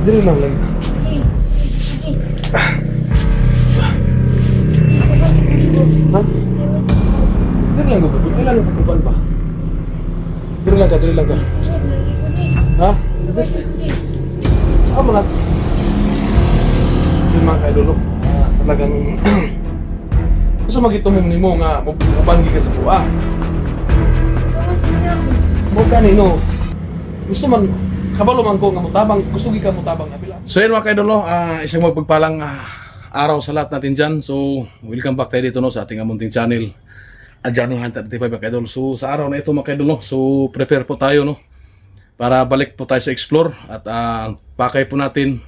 Dili lang lang. Ha? Dili lang ko. Dili lang ko ba? Dili lang ka, dili lang ka. Ha? Saan mo na? Kasi mga kaidolo, talagang gusto magitumom ni mo nga mabanggi ka sa kuha. Mo kanino? Gusto man kabalo man ko nga mutabang, gusto gi ka mutabang na pila. So yun mga kaidolo, isang magpagpalang araw sa lahat natin dyan. So welcome back tayo dito no, sa ating amunting channel, Johnny Hunter 35 mga kaidolo. So sa araw na ito mga kaidolo, so prepare po tayo no, para balik po tayo sa explore. At pakay po natin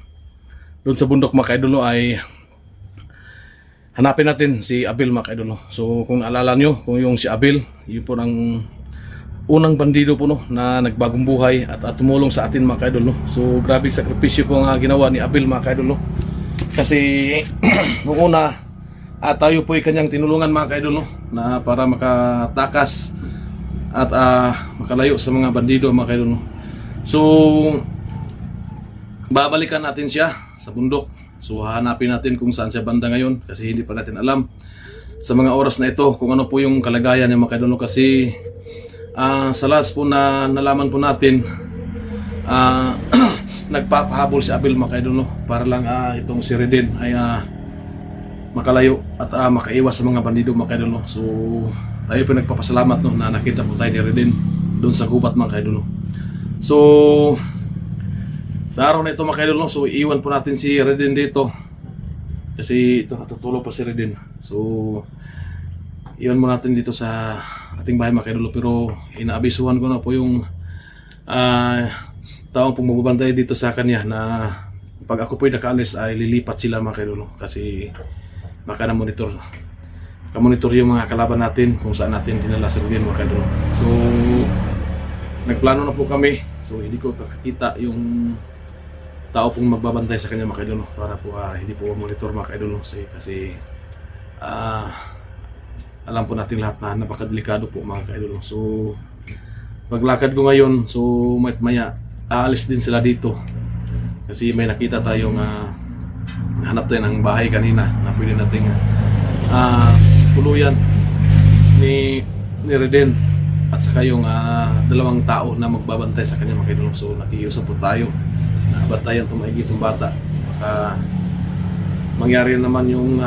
doon sa bundok mga kaidolo ay hanapin natin si Abel mga kaidolo. So kung naalala nyo, kung yung si Abel, yun po ang unang bandido po no, na nagbagong buhay at tumulong sa atin mga kaidolo. So grabe sakripisyo po ang ginawa ni Abel mga kaidolo. Kasi noong una tayo po ay kanyang tinulungan mga kaidolo na para makatakas at makalayo sa mga bandido mga kaidolo. So babalikan natin siya sa bundok. So hahanapin natin kung saan siya banda ngayon kasi hindi pa natin alam sa mga oras na ito kung ano po yung kalagayan niya mga kaidolo. Kasi sa last po na nalaman po natin, nagpapahabol si Abel mga kaidolo para lang itong si Redin ay makalayo at makaiwas sa mga bandido mga kaidolo. So tayo po nagpapasalamat no, na nakita po tayo ni Redin doon sa gubat mga kaidolo. So sa araw na ito mga kaidolo, so iwan po natin si Redin dito kasi ito natutulog pa si Redin. So iwan mo natin dito sa ating bahay mga kaidolo, pero inaabisuhan ko na po yung taong pong magbabantay dito sa kanya na pag ako po'y nakaalis ay lilipat sila mga kaidolo kasi baka na-monitor yung mga kalaban natin kung saan natin dinala si Redin mga kaidolo. So nagplano na po kami, so hindi ko kakakita yung tao pong magbabantay sa kanya mga kaidolo para po hindi po monitor mga kaidolo kasi alam po natin lahat na napakadelikado po mga kaidolo. So paglakad ko ngayon, so maya aalis din sila dito kasi may nakita tayong hanap tayo ng bahay kanina na pwede nating tuluyan ni Redin at saka yung dalawang tao na magbabantay sa kanya mga kaidolo. So nakiusap po tayo na bantayan itong maigi itong bata, baka mangyari naman yung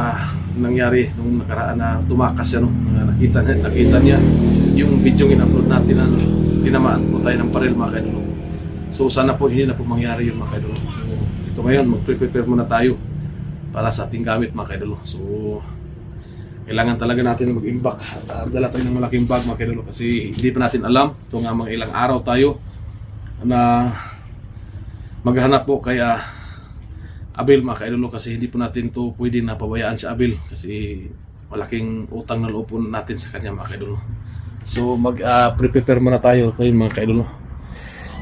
nangyari nung nakaraan na tumakas siya no, nakita niya yung video in-upload natin na tinamaan po tayo ng parel mga kaidolo. So sana po hindi na po mangyari yun mga kaidolo. So ito ngayon mag-prepare muna tayo para sa ating gamit mga kaidolo. So kailangan talaga natin mag-imbak at dala tayo ng malaking bag mga kaidolo kasi hindi pa natin alam ito nga mga ilang araw tayo na maghanap po kay Abel mga kaidolo kasi hindi po natin to pwede na pabayaan si Abel kasi malaking utang na loob po natin sa kanya mga kaidolo. So mag-prepare muna tayo mga kaidolo.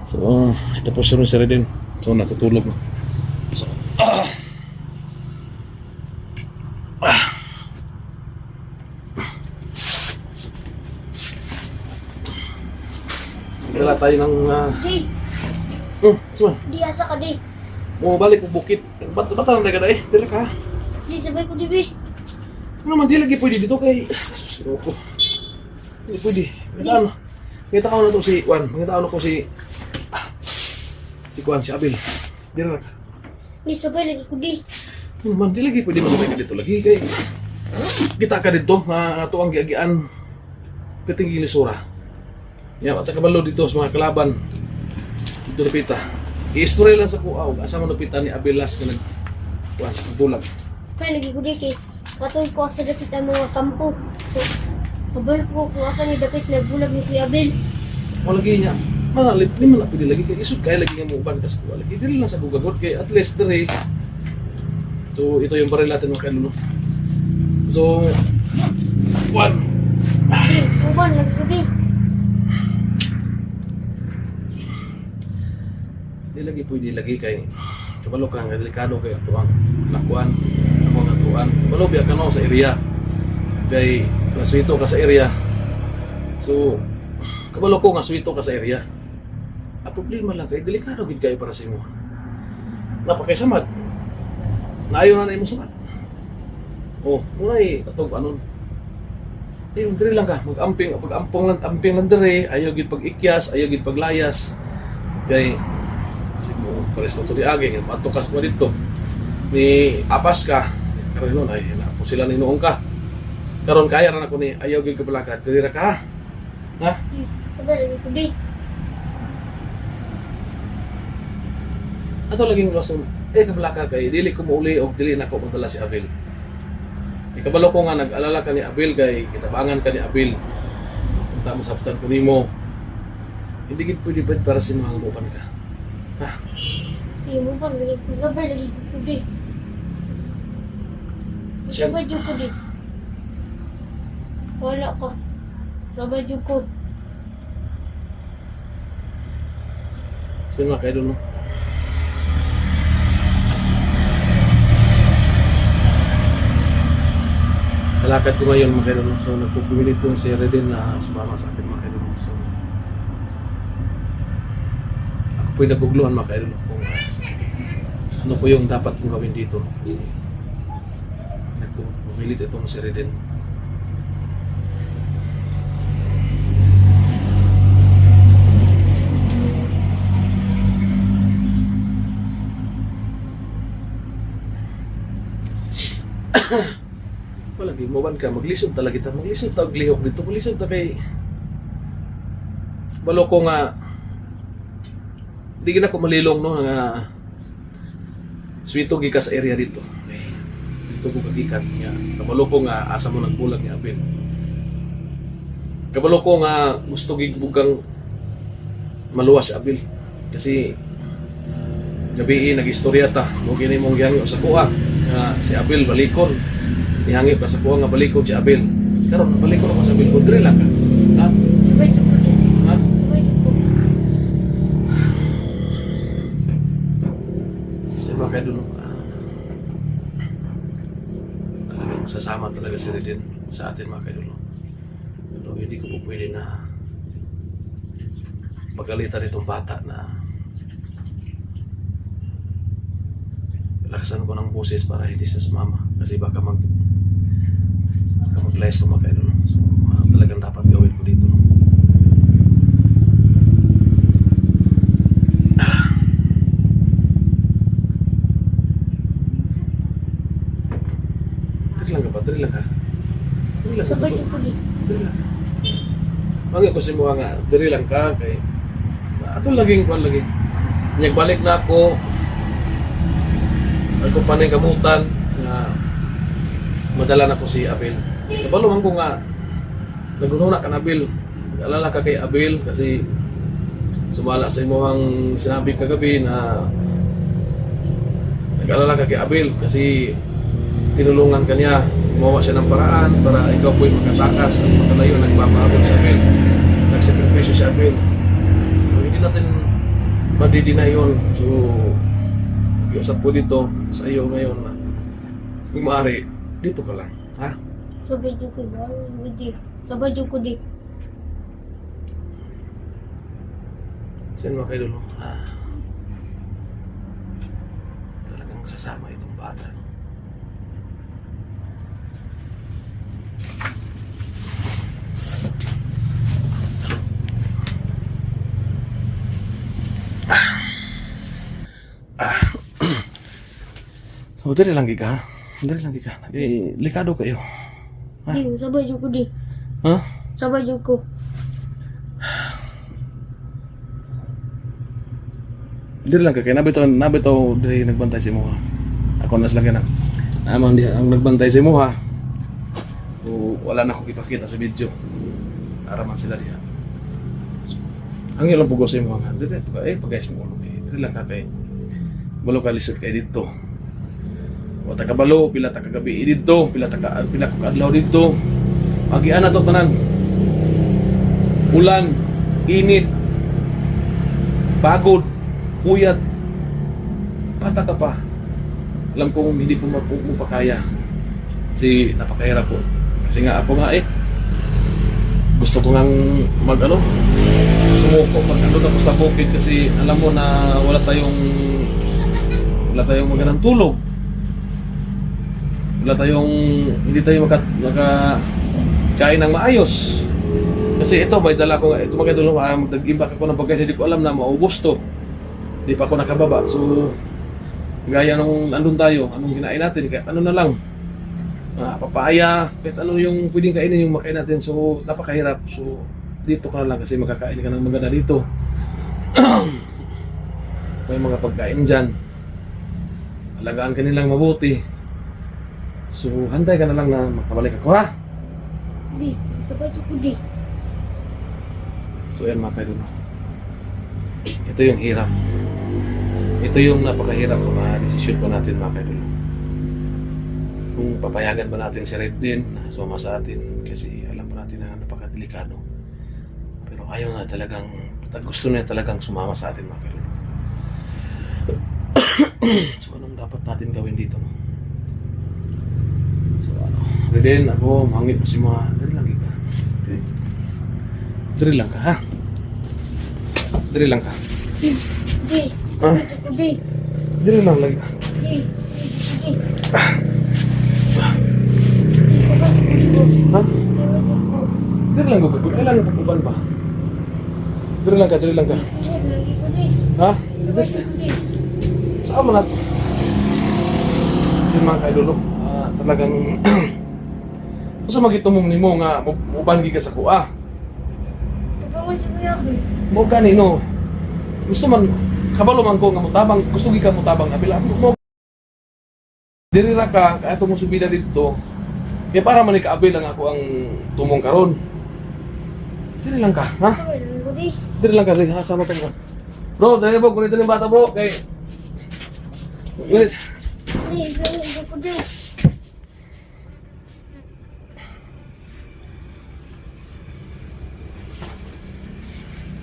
So ito po si Redin, so natutulog na. So dala tayo ng saan? Di asa ka di. Mo balik mo bukit. Ba't lang tayo kada dili ka. Di sabay ko di bi. Ano man, di lagi pwede dito kay susunod ko. Hindi pwede. Kita ko na to si Juan. Kita ko si Juan, si Abel. Di na ka. Di sabay lagi ko di. Ano man, di lagi pwede masabay ka dito lagi kay kita ka dito nga ato ang giagian kating gilisura. At kabalo dito sa mga kalaban dito napita. I-story lang sa kuaw asa man napitan ni Abelas ka bulag. Sabay lagi ko di kay patuloy ko sa dapit ang mga kampo. Kabal ko kung asa ni dapit na bulag ni Kuya Abel. Wala lagi niya. Manalit ni man pwede lagi kay lisod kay lagi nga mo uban ka sa kuaw. Lagi dili lang sa gugagod kay at least dire. So ito yung baril natin mga kaidolo. So Juan. Di, uban lagi ko di. Di lagi pwede lagi kay kabalo ka nga delikado kay atuang lakuan ako nga atuan kabalo biya ka no sa area kay naswito ka sa area. So kabalo ko nga swito ka sa area. Ang problema lang kay delikado gid kayo para sa imo. napakaisamad. Naayon na mo samad. Oh, unay atog anon. Diri lang ka, pag-amping lang diri, ayaw gid pag-ikyas, ayaw gid paglayas. Kay siguro pares to di agi, mato ka ko dito. Ni apas ka, karon nun ay na po sila ninuong ka. Karon kaya ra nako ni ayaw gid ka balakad, diri ra ka. Ha? Sabay lagi ko di. Ato laging rason, kabalaka kay dili ko mauli og dili nako magdala si Abel. Ikabalo ko nga nag-alala ka ni Abel kay kitabangan ka ni Abel. Unta mo sabtan ko nimo. Hindi gid pwede bad para sinuhang mo ka. Ha? Di mo pa lagi. Sabay lagi ko di. Siya- Sabay jud ko di. Wala ka. Sabay jud ko. Sino kayo doon, no? Sa lakad ko ngayon, mga kayo doon, no? So, nagpupumilit yung si Reden na sumama sa akin, mga kayo doon, no? So, ako po'y nagugluhan, mga kayo doon, no? Kung ano po yung dapat kong gawin dito, no? Kasi nagpupumilit itong si Reden. Malagi mo ka, maglisod talaga kita, maglisod ta og lihok dito, maglisod ta kay balo ko nga di gina ko malilong no nga suwito gi ka sa area dito. Okay. Dito ko kagikan nga kabalo ko nga asa mo nagbulag ni Abel. Kabalo ko nga gusto gi bugang maluwas si Abel kasi gabi nagistorya ta mo gini mong gihangi sa kuha nga si Abel balikon. Ihangi pa sa kuha nga balikon si Abel. Karon balikon ako sa Abel. Kudre lang ka. Ha? Sabay jud ko di. Ha? Sabay jud ko. Sa mga kayo doon. Talagang sasama talaga si Reden sa atin mga kayo doon. Pero hindi ko po pwede na magalitan itong bata na lakasan ko ng boses para hindi siya sumama. Kasi baka mag-lies to mga kayo doon. So, ano talagang dapat gawin ko dito. No? Dali lang ka ba? Dali lang ka. Dali lang ka. Sabay jud ko di. Dali lang. Mangya ko si mga nga, dali lang ka. Kay, ato laging kuhan lagi. Balik na ako. Ako panay kamutan na madala na ko si Abel. Kabalo man ko nga nagununa ka na Abel. Alala ka kay Abel kasi sumala sa imong sinabi kagabi na nag-alala ka kay Abel kasi tinulungan ka niya, gumawa siya ng paraan para ikaw po'y makatakas at makalayo nagpapaabot sa Abel. Nagsakripisyo si Abel. So, hindi natin madidinay yun. So, usap ko dito sa iyo ngayon na kung maaari, dito ka lang. Ha? Sabay jud ko di. Sabay jud ko di. Saan mga kayo doon? Talagang sasama itong bata. So, dali lang giga. Dali lang giga. Likado kayo. Ha? Di, sabay jud ko di. Ha? Sabay jud ko. Dili lang ka kay nabito diri nagbantay si mo. Ako na lang kana. Amang di ang nagbantay si mo ha. O wala na ko ipakita sa video. Para man sila diha. Ang ilang pugo sa mo nga. Dili pagay mo ulo kay. Dili lang ka kay. Balo ka lisod kay dito. O takabalo pila ta kagabi dito, pila ko kadlaw dito. Agian na to tanan. Ulan, init, pagod, puyat, bata ka pa. Alam kong hindi po mo pa kaya. Kasi napakahirap po. Kasi nga ako nga gusto ko ngang sumuko. Pag nandun ako sa bukid kasi alam mo na wala tayong Wala tayong magandang tulog. Wala tayong, hindi tayo kain ng maayos. Kasi ito, may dala ko, ito mga idol, mag-imbak ako ng pagkain, hindi ko alam na maubos to. Hindi pa ako nakababa. So, gaya nung andun tayo, anong kinain natin, kahit ano na lang. Papaya, kahit ano yung pwedeng kainin yung makain natin. So, napakahirap. So, dito ka lang kasi makakain ka ng maganda dito. May mga pagkain dyan. Alagaan ka nilang mabuti. So, hantay ka na lang na makabalik ako, ha? Di, sabay ito ko di. So, yan mga kaidol. Ito yung hirap. Ito yung napakahirap na desisyon po natin mga kaidol. Kung papayagan ba natin si Red din na sumama sa atin kasi alam po natin na napakadelikado. Pero ayaw na talagang, gusto niya talagang sumama sa atin mga kaidol. So anong dapat natin gawin dito? No? So Reden, ako, mahangit po si mga, dari lang ka. Dari lang ka, ha? Dari lang ka. Di, sabay ito ko di. Dari lang lagi. Di, di. Di, sabay ito ko di ko. Ha? Sabay ito ko. Dari lang ko, ay lang ang pagkuban pa. Dari lang ka, dari lang ka. Sabay lagi ko di. Ha? Sabay ito ko di. Saan mo natin? Kasi mga kaidolo, talagang gusto magitumong ni mo nga mubangi ka sa kuha. Kapangan si Kuya Abel. Mo kanino? Gusto man kabalo man ko nga mutabang, gusto gi ka mutabang abila mo. Diri ra ka kay ato mo subida dito. Kaya para man ikaabil lang ako ang tumong karon. Diri lang ka, ha? Sabay lang ko di. Diri lang ka, sige, ha, sama tong. Bro, dali po, kunito ni bata bro, kay Wait. Di, sabay ito ko di.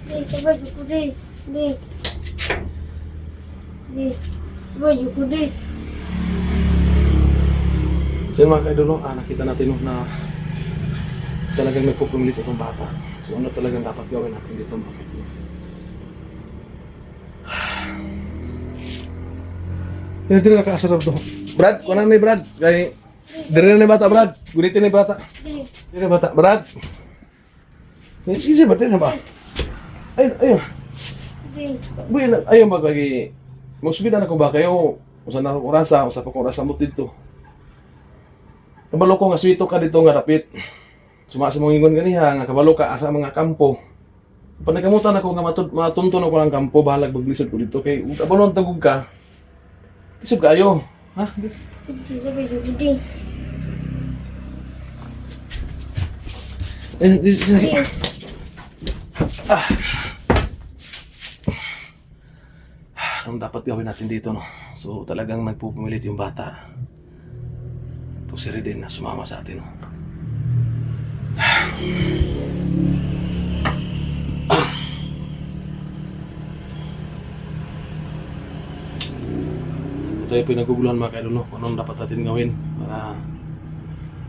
Di, sabay ito ko di. Di. Di. Sabay ito ko di. So mga kaidolo, nakita natin na talagang nagpupumilit itong bata. So ano talagang dapat gawin natin dito mga kaidolo? Hindi na nakasarap to. Brad, kunan ni Brad. Kay dire na ni bata Brad. Gunitin ni bata. Di. Dire bata Brad. Sige ba din ba? Ayun. Di. Buy na ayun ba kay musbitan ako ba kayo? Usa na ko rasa, usa pa ko rasa mo dito. Kabalo ko nga swito ka dito nga rapit. Suma sa mong ingon ganiha nga kabalo ka asa mga kampo. Panagamutan ako nga matunton ako ng kampo bahalag maglisod ko dito kay ug abanon tagog ka. Isip kayo. Ha? Di, sabay ito ko di. Di. Anong dapat gawin natin dito, no? So, talagang nagpupumilit yung bata. Ito si Reden na sumama sa atin, no? So, tayo pinaguguluhan mga kaidol, no? Kung anong dapat natin gawin para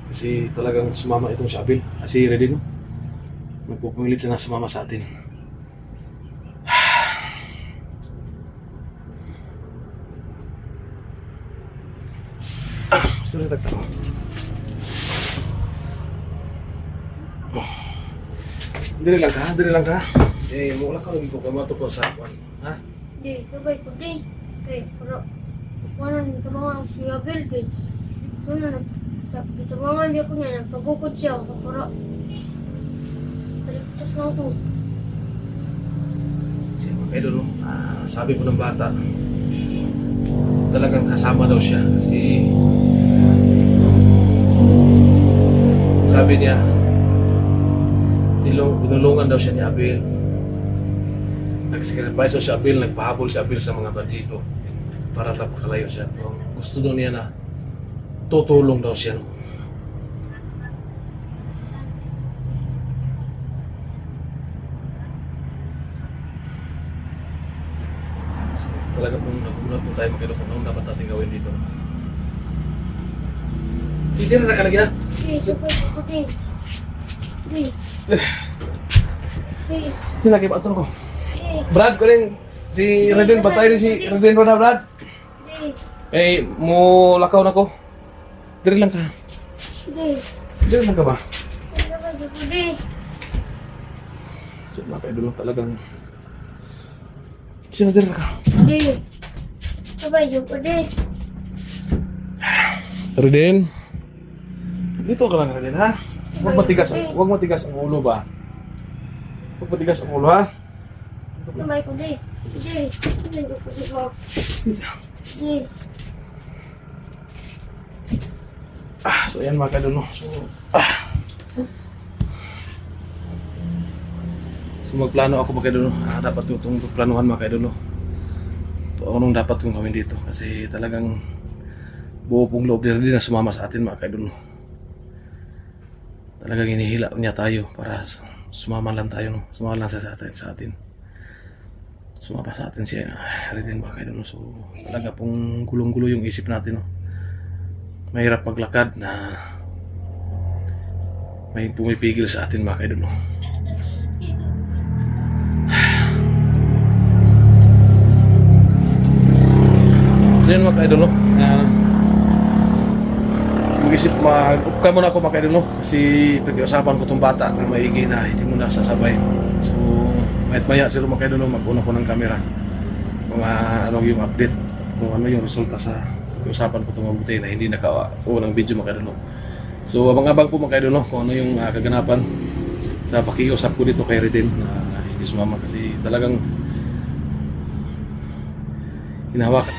kasi talagang sumama itong si Abel, si Reden, no? Nagpupumilit siya na sumama sa atin. Sorry, tagtako. Dili lang ka. Mula ka lagi ko kamato ko sa kwan. Ha? Di, sabay ko di. Kay, pero, wala nang tabangan si Abel kay. So na, tabangan niya ko niya, nagpagukod siya, pero, paligtas na ako. Siya mga kaidol, no? Sabi ko ng bata, talagang kasama daw siya kasi sabi niya, tinulungan daw siya ni Abel. Nag-sacrifice si Abel, nagpahabol si Abel sa mga bandido para napakalayo siya. So, gusto daw niya na tutulong daw siya. No? So, talaga pong nagulat po tayo magkano kung anong dapat natin gawin dito. Hindi na nakalagyan. Di, sabay ko di. Di. Di. Sino kibatong ko? Di. Brad, ko rin. Si Reden, batay rin si Reden pa na, Brad. Di. Hindi. Eh, mo lakaw na ko. Diri lang ka. Hindi. Diri lang ka ba? Hindi ka ba, Hindi. So, mga kaidol talagang... Sino diri lang ka? Hindi. Sabay, Hindi. Reden. Dito ka lang, Reden, ha? Huwag matigas ang ulo ba? Huwag matigas ang ulo, ha? Sabay, Hindi. Hindi. Hindi ko. Hindi. So ayan mga kaidol, no? So magplano ako mga kaidol, no? Dapat itong planuhan mga kaidol, no? Ito anong dapat kong gawin dito kasi talagang buo pong loob din na sumama sa atin mga kaidol, no? Talagang hinihila niya tayo para sumama lang tayo, no? Sumama lang sa atin. Sumama sa atin siya, Reden mga kaidol, no? So talaga pong gulong-gulo yung isip natin, no? Mahirap maglakad na may pumipigil sa atin mga kaidol, no? So yun mga kaidol, no? Mag-upka muna ako mga kaidol, no? Kasi pag-iusapan ko itong bata na maigi na hindi mo nasasabay. So mayat maya sila mga kaidol, no? Mag-una ko ng camera kung ano yung update, kung ano yung resulta sa usapan ko itong mabuti na hindi naka-unang video mga kaidol, no? So abang-abang po mga kaidol, no? Kung ano yung kaganapan sa pakiusap ko dito kay Reden na hindi sumama kasi talagang hinahawakan